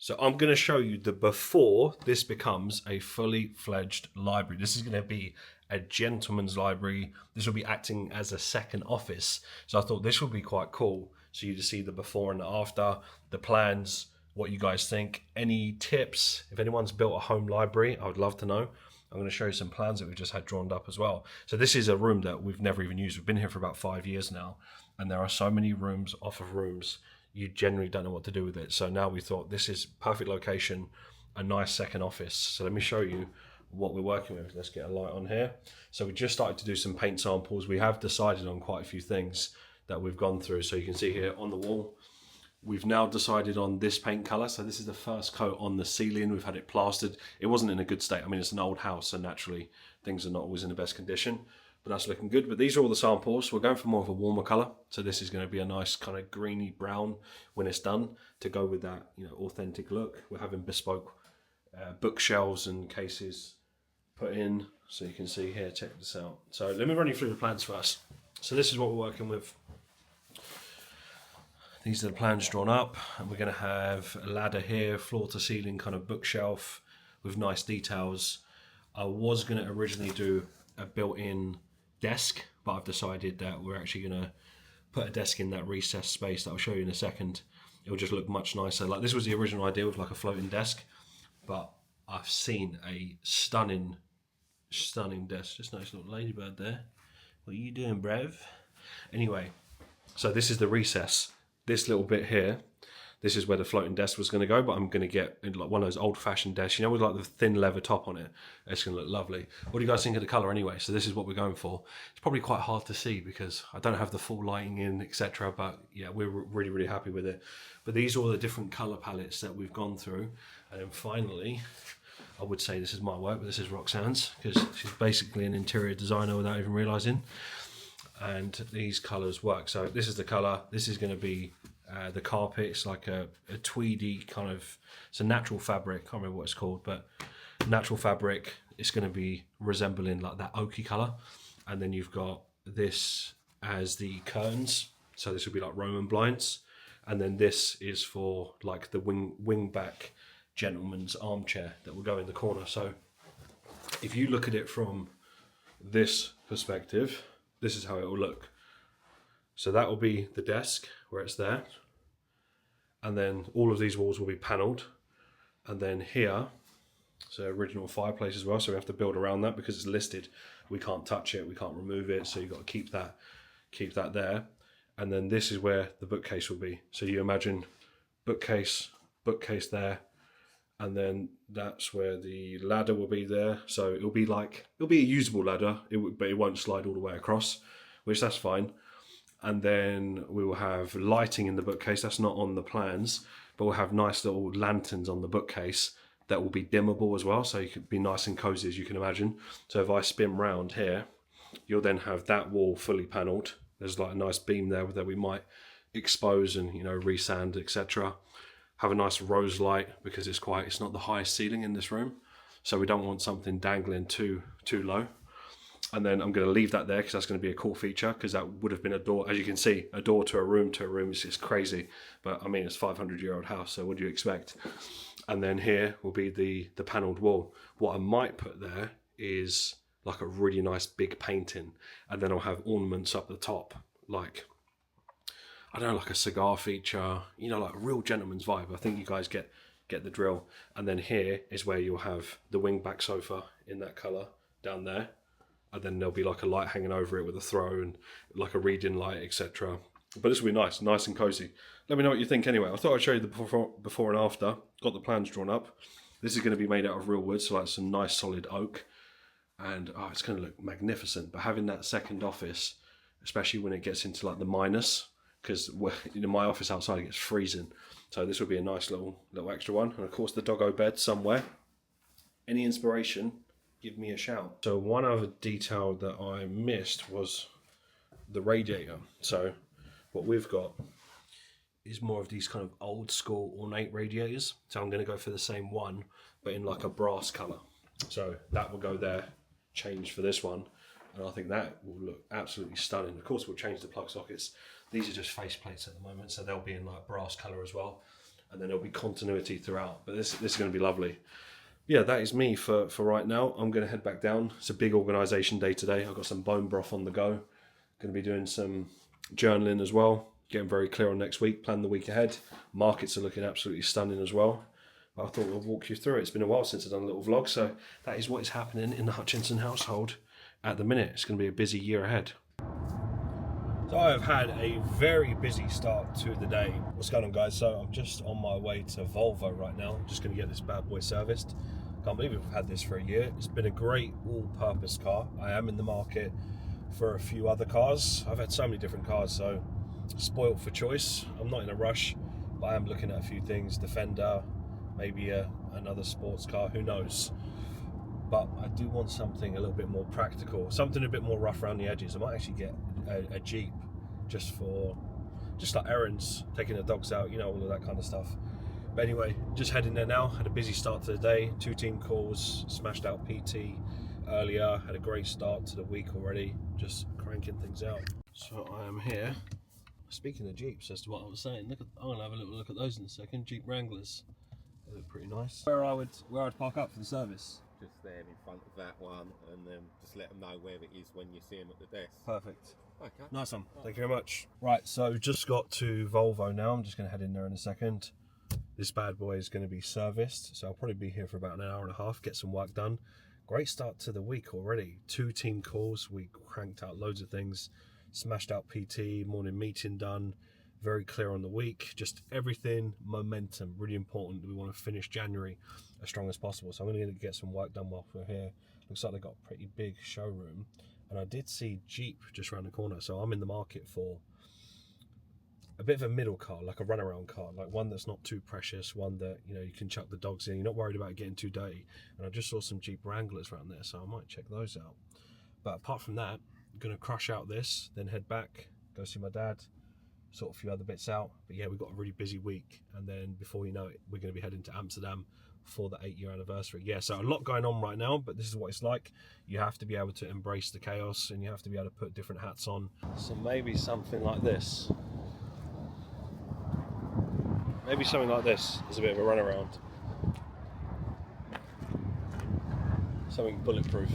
So I'm going to show you the before this becomes a fully fledged library. This is going to be a gentleman's library. This will be acting as a second office. So I thought this would be quite cool. So you to see the before and the after, the plans, what you guys think. Any tips? If anyone's built a home library, I would love to know. I'm going to show you some plans that we've just had drawn up as well. So this is a room that we've never even used. We've been here for about 5 years now. And there are so many rooms off of rooms, you generally don't know what to do with it. So now we thought this is perfect location, a nice second office. So let me show you what we're working with. Let's get a light on here. So we just started to do some paint samples. We have decided on quite a few things that we've gone through. So you can see here on the wall, we've now decided on this paint color. So this is the first coat on the ceiling. We've had it plastered. It wasn't in a good state. I mean, it's an old house, so naturally things are not always in the best condition, but that's looking good. But these are all the samples. We're going for more of a warmer color. So this is going to be a nice kind of greeny brown when it's done to go with that, authentic look. We're having bespoke bookshelves and cases put in. So you can see here, check this out. So let me run you through the plans first. So this is what we're working with. These are the plans drawn up, and we're going to have a ladder here, floor to ceiling kind of bookshelf with nice details. I was going to originally do a built-in desk, but I've decided that we're actually going to put a desk in that recessed space that I'll show you in a second. It'll just look much nicer. Like, this was the original idea with like a floating desk, but I've seen a stunning desk. Just nice little ladybird there. What are you doing, Brev? Anyway, so this is the recess. This little bit here, this is where the floating desk was going to go, but I'm going to get like one of those old-fashioned desks, with like the thin leather top on it. It's going to look lovely. What do you guys think of the colour anyway? So this is what we're going for. It's probably quite hard to see because I don't have the full lighting in, etc. But yeah, we're really, really happy with it. But these are all the different colour palettes that we've gone through. And then finally, I would say this is my work, but this is Roxanne's, because she's basically an interior designer without even realising. And these colours work. So this is the colour. This is going to be the carpet. It's like a tweedy kind of, it's a natural fabric. I can't remember what it's called, but natural fabric. It's going to be resembling like that oaky colour. And then you've got this as the curtains. So this would be like Roman blinds. And then this is for like the wing back gentleman's armchair that will go in the corner. So if you look at it from this perspective, this is how it will look. So that will be the desk where it's there. And then all of these walls will be panelled. And then here, so original fireplace as well. So we have to build around that because it's listed. We can't touch it, we can't remove it. So you've got to keep that there. And then this is where the bookcase will be. So you imagine bookcase there. And then that's where the ladder will be there. So it'll be a usable ladder, but it won't slide all the way across, which that's fine. And then we will have lighting in the bookcase. That's not on the plans, but we'll have nice little lanterns on the bookcase that will be dimmable as well. So you can be nice and cozy, as you can imagine. So if I spin round here, you'll then have that wall fully panelled. There's like a nice beam there that we might expose and, resand, etc. Have a nice rose light because it's not the highest ceiling in this room, so we don't want something dangling too low. And then I'm going to leave that there because that's going to be a cool feature, because that would have been a door. As you can see, a door to a room is just crazy, but I mean, it's a 500-year-old house, so what do you expect? And then here will be the panelled wall. What I might put there is like a really nice big painting, and then I'll have ornaments up the top, like, I don't know, like a cigar feature, like a real gentleman's vibe. I think you guys get the drill. And then here is where you'll have the wing-back sofa in that colour down there. And then there'll be like a light hanging over it with a throw and like a reading light, etc. But this will be nice and cosy. Let me know what you think anyway. I thought I'd show you the before and after. Got the plans drawn up. This is going to be made out of real wood, so like some nice solid oak. And it's going to look magnificent. But having that second office, especially when it gets into like the minus, because my office outside it gets freezing, so this would be a nice little extra one. And of course the doggo bed somewhere. Any inspiration, give me a shout. So one other detail that I missed was the radiator. So what we've got is more of these kind of old school ornate radiators. So I'm going to go for the same one, but in like a brass colour. So that will go there, change for this one. And I think that will look absolutely stunning. Of course, we'll change the plug sockets. These are just face plates at the moment, so they'll be in like brass colour as well. and then there'll be continuity throughout. But this is going to be lovely. Yeah, that is me for right now. I'm going to head back down. It's a big organisation day today. I've got some bone broth on the go. Going to be doing some journaling as well. Getting very clear on next week. Plan the week ahead. Markets are looking absolutely stunning as well. But I thought we'll walk you through it. It's been a while since I've done a little vlog, so that is what is happening in the Hutchinson household at the minute. It's going to be a busy year ahead. So I've had a very busy start to the day. What's going on, guys? So I'm just on my way to Volvo right now. I'm just going to get this bad boy serviced. Can't believe we've had this for a year. It's been a great all-purpose car. I am in the market for a few other cars. I've had so many different cars, so spoilt for choice. I'm not in a rush, but I am looking at a few things. Defender, maybe another sports car, who knows. But I do want something a little bit more practical, something a bit more rough around the edges. I might actually get a Jeep just like errands, taking the dogs out, you know, all of that kind of stuff. But anyway, just heading there now. Had a busy start to the day, 2 team calls, smashed out PT earlier, had a great start to the week already, just cranking things out. So I am here. Speaking of Jeeps, as to what I was saying, I'm gonna have a little look at those in a second. Jeep Wranglers, they look pretty nice. Where I'd park up for the service? Just there in front of that one, and then just let them know where it is when you see them at the desk. Perfect. Okay. Nice one. Thank you very much. Right, so just got to Volvo now. I'm just going to head in there in a second. This bad boy is going to be serviced, so I'll probably be here for about an hour and a half, get some work done. Great start to the week already. 2 team calls. We cranked out loads of things. Smashed out PT, morning meeting done. Very clear on the week. Just everything, momentum, really important. We want to finish January as strong as possible. So I'm going to get some work done while we're here. Looks like they've got a pretty big showroom. And I did see Jeep just around the corner. So I'm in the market for a bit of a middle car, like a runaround car, like one that's not too precious, one that, you know, you can chuck the dogs in. You're not worried about it getting too dirty. And I just saw some Jeep Wranglers around there, so I might check those out. But apart from that, I'm going to crush out this, then head back, go see my dad, sort a few other bits out. But yeah, we've got a really busy week, and then before you know it, we're going to be heading to Amsterdam for the 8-year anniversary. Yeah, so a lot going on right now, but this is what it's like. You have to be able to embrace the chaos, and you have to be able to put different hats on. So maybe something like this. Maybe something like this is a bit of a runaround. Something bulletproof.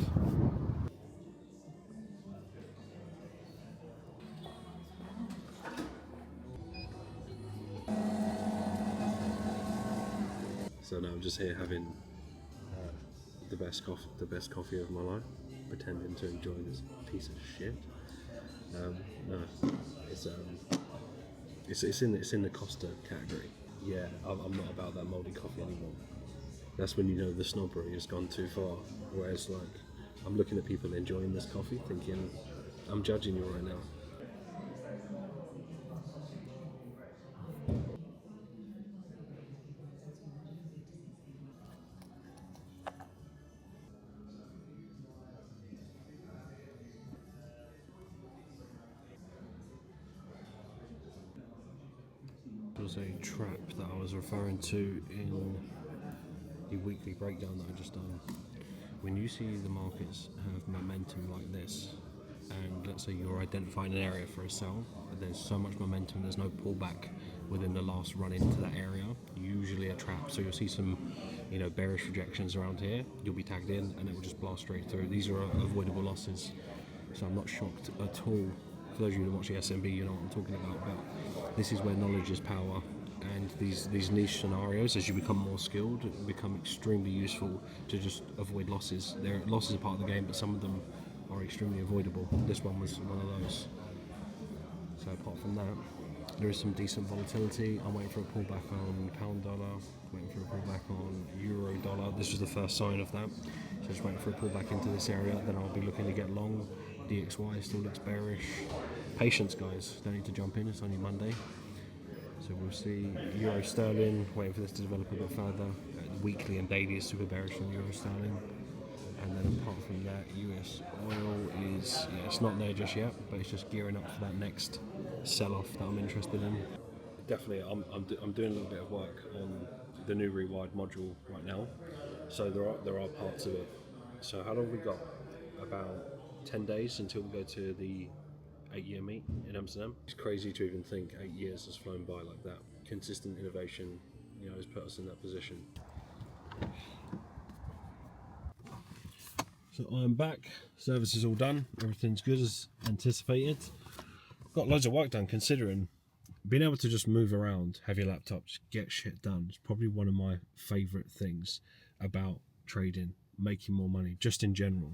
So now I'm just here having the best coffee of my life, pretending to enjoy this piece of shit. No, it's in the Costa category. Yeah, I'm not about that mouldy coffee anymore. That's when you know the snobbery has gone too far. Whereas, like, I'm looking at people enjoying this coffee, thinking, I'm judging you right now. It was a trap that I was referring to in the weekly breakdown that I just done. When you see the markets have momentum like this, and let's say you're identifying an area for a sell, but there's so much momentum, there's no pullback within the last run into that area, usually a trap. So you'll see some, you know, bearish rejections around here, you'll be tagged in and it will just blast straight through. These are avoidable losses, so I'm not shocked at all. For those of you who watch the SMB, you know what I'm talking about, but this is where knowledge is power. And these niche scenarios, as you become more skilled, become extremely useful to just avoid losses. Losses are part of the game, but some of them are extremely avoidable. This one was one of those. So apart from that, there is some decent volatility. I'm waiting for a pullback on pound dollar, waiting for a pullback on euro dollar. This was the first sign of that. So just waiting for a pullback into this area, then I'll be looking to get long. DXY still looks bearish. Patience, guys, don't need to jump in, it's only Monday. So we'll see Euro Sterling, waiting for this to develop a bit further. Weekly and daily is super bearish on Euro Sterling. And then apart from that, US oil is, yeah, it's not there just yet, but it's just gearing up for that next sell-off that I'm interested in. Definitely, I'm doing a little bit of work on the new Rewired module right now. So there are parts of it. So how long have we got? About 10 days until we go to the 8-year meet in Amsterdam. It's crazy to even think 8 years has flown by like that. Consistent innovation, you know, has put us in that position. So I'm back, service is all done, everything's good as anticipated. Got loads of work done, considering being able to just move around, have your laptop, just get shit done. It's probably one of my favourite things about trading, making more money, just in general.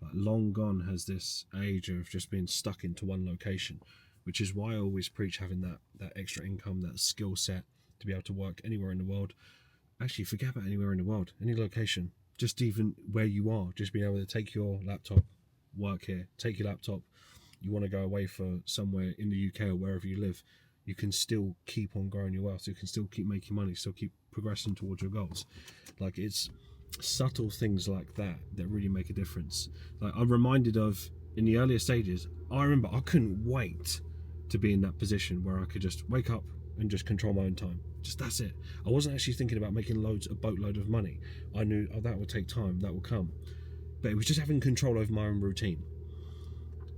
Like, long gone has this age of just being stuck into one location, which is why I always preach having that extra income, that skill set to be able to work anywhere in the world. Actually, forget about anywhere in the world, any location, just even where you are, just being able to take your laptop, work here, take your laptop. You want to go away for somewhere in the UK or wherever you live, you can still keep on growing your wealth. You can still keep making money, still keep progressing towards your goals. Like, it's subtle things like that that really make a difference. Like, I'm reminded of in the earlier stages, I remember I couldn't wait to be in that position where I could just wake up and just control my own time. Just that's it. I wasn't actually thinking about making a boatload of money. I knew, oh, that will take time, that will come. But it was just having control over my own routine.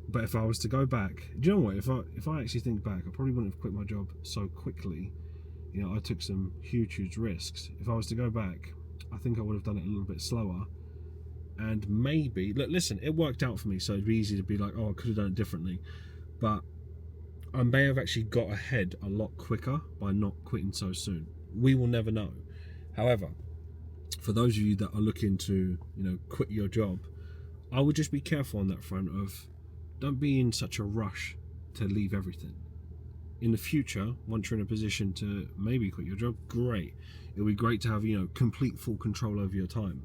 But if I was to go back, do you know what? If I actually think back, I probably wouldn't have quit my job so quickly. You know, I took some huge risks. If I was to go back, I think I would have done it a little bit slower. And maybe, look, listen, it worked out for me, so it'd be easy to be like, oh, I could have done it differently. But I may have actually got ahead a lot quicker by not quitting so soon. We will never know. However, for those of you that are looking to, you know, quit your job, I would just be careful on that front of, don't be in such a rush to leave everything. In the future, once you're in a position to maybe quit your job, great. It'll be great to have, you know, complete full control over your time.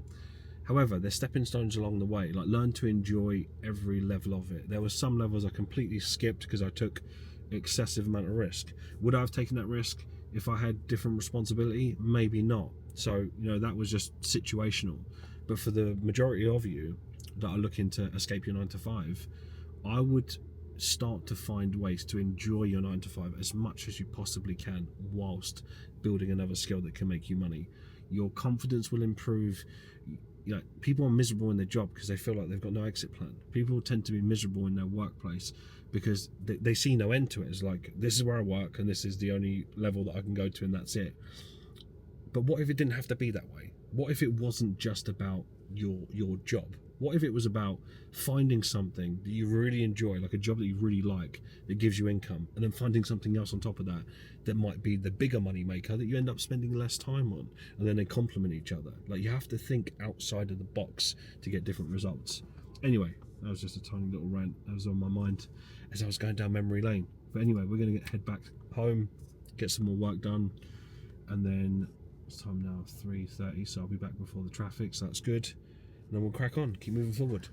However, there's stepping stones along the way. Like, learn to enjoy every level of it. There were some levels I completely skipped because I took excessive amount of risk. Would I have taken that risk if I had different responsibility? Maybe not. So, you know, that was just situational. But for the majority of you that are looking to escape your 9 to 5, I would start to find ways to enjoy your 9 to 5 as much as you possibly can whilst building another skill that can make you money. Your confidence will improve. You know, people are miserable in their job because they feel like they've got no exit plan. People tend to be miserable in their workplace because they see no end to it. It's like, this is where I work and this is the only level that I can go to and that's it. But what if it didn't have to be that way? What if it wasn't just about your job? What if it was about finding something that you really enjoy, like a job that you really like, that gives you income, and then finding something else on top of that that might be the bigger money maker that you end up spending less time on, and then they complement each other. Like, you have to think outside of the box to get different results. Anyway, that was just a tiny little rant that was on my mind as I was going down memory lane. But anyway, we're going to head back home, get some more work done, and then it's time now 3:30, so I'll be back before the traffic, so that's good. And then we'll crack on, keep moving forward.